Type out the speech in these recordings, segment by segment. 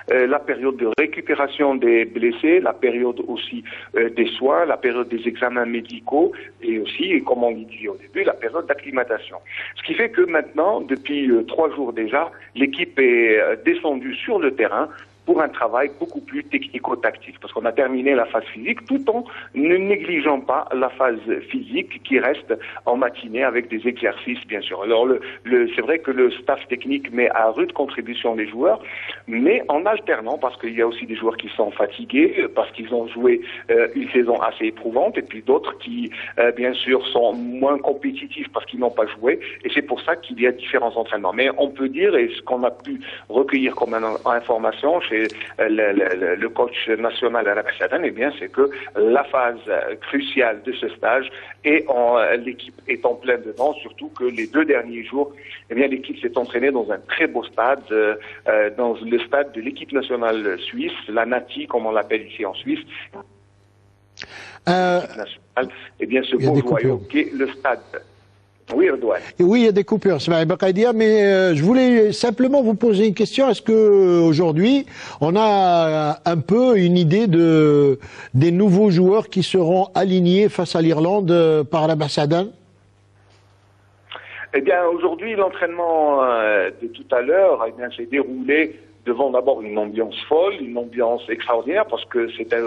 la période de récupération des blessés, la période aussi des soins, la période des examens médicaux et aussi, comme on l'a dit au début, la période d'acclimatation. Ce qui fait que maintenant, depuis 3 jours déjà, l'équipe est descendue sur le terrain pour un travail beaucoup plus technico-tactique, parce qu'on a terminé la phase physique tout en ne négligeant pas la phase physique qui reste en matinée avec des exercices, bien sûr. Alors, c'est vrai que le staff technique met à rude contribution les joueurs, mais en alternant, parce qu'il y a aussi des joueurs qui sont fatigués, parce qu'ils ont joué une saison assez éprouvante, et puis d'autres qui, bien sûr, sont moins compétitifs parce qu'ils n'ont pas joué, et c'est pour ça qu'il y a différents entraînements. Mais on peut dire, et ce qu'on a pu recueillir comme information chez le coach national à la Barcelone, eh bien, c'est que la phase cruciale de ce stage et l'équipe est en plein dedans, surtout que les 2 derniers jours, eh bien, l'équipe s'est entraînée dans un très beau stade, dans le stade de l'équipe nationale suisse, la NATI, comme on l'appelle ici en Suisse. L'équipe nationale, eh bien, ce beau joyau qui est le stade. Oui, Redouane. Oui, il y a des coupures, Ismaël Baqaïdia, mais je voulais simplement vous poser une question. Est-ce que aujourd'hui, on a un peu une idée des nouveaux joueurs qui seront alignés face à l'Irlande par la Barcelone? Eh bien, aujourd'hui, l'entraînement de tout à l'heure, eh bien, s'est déroulé devant d'abord une ambiance folle, une ambiance extraordinaire, parce que c'était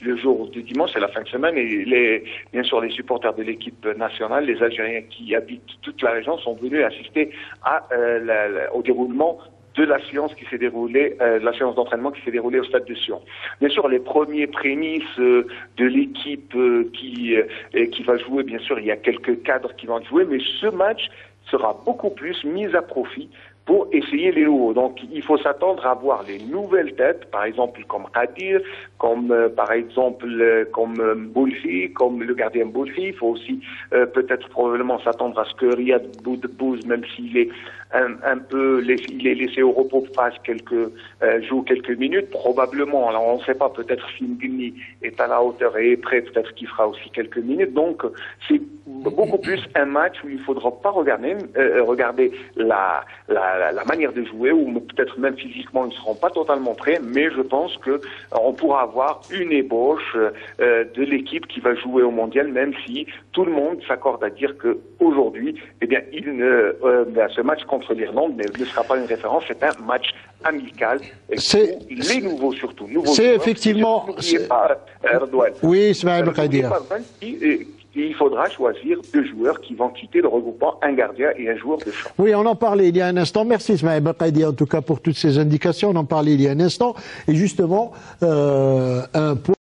le jour du dimanche, c'est la fin de semaine, et bien sûr les supporters de l'équipe nationale, les Algériens qui habitent toute la région, sont venus assister au déroulement de la séance qui s'est déroulée, la séance d'entraînement qui s'est déroulée au stade de Sion. Bien sûr, les premiers prémices de l'équipe qui va jouer, bien sûr, il y a quelques cadres qui vont jouer, mais ce match sera beaucoup plus mis à profit pour essayer les nouveaux. Donc, il faut s'attendre à voir les nouvelles têtes, par exemple comme Qadir, comme par exemple comme Boulfi, comme le gardien Boulfi. Il faut aussi peut-être probablement s'attendre à ce que Riyad Bouz, même s'il est un peu, il est laissé au repos, joue quelques minutes, probablement. Alors, on ne sait pas, peut-être Fingini est à la hauteur et est prêt, peut-être qu'il fera aussi quelques minutes. Donc, c'est beaucoup plus un match où il ne faudra pas regarder la manière de jouer, ou peut-être même physiquement ils ne seront pas totalement prêts, mais je pense que on pourra avoir une ébauche de l'équipe qui va jouer au mondial, même si tout le monde s'accorde à dire que aujourd'hui, eh bien, ce match contre l'Irlande ne sera pas une référence, c'est un match amical. Les nouveaux surtout. C'est effectivement. Oui, Ismaël Baqaïdia. Il faudra choisir 2 joueurs qui vont quitter le regroupement, un gardien et un joueur de champ. Oui, on en parlait il y a un instant. Merci Ismaël Baqaïdia en tout cas pour toutes ces indications. On en parlait il y a un instant. Et justement, un point.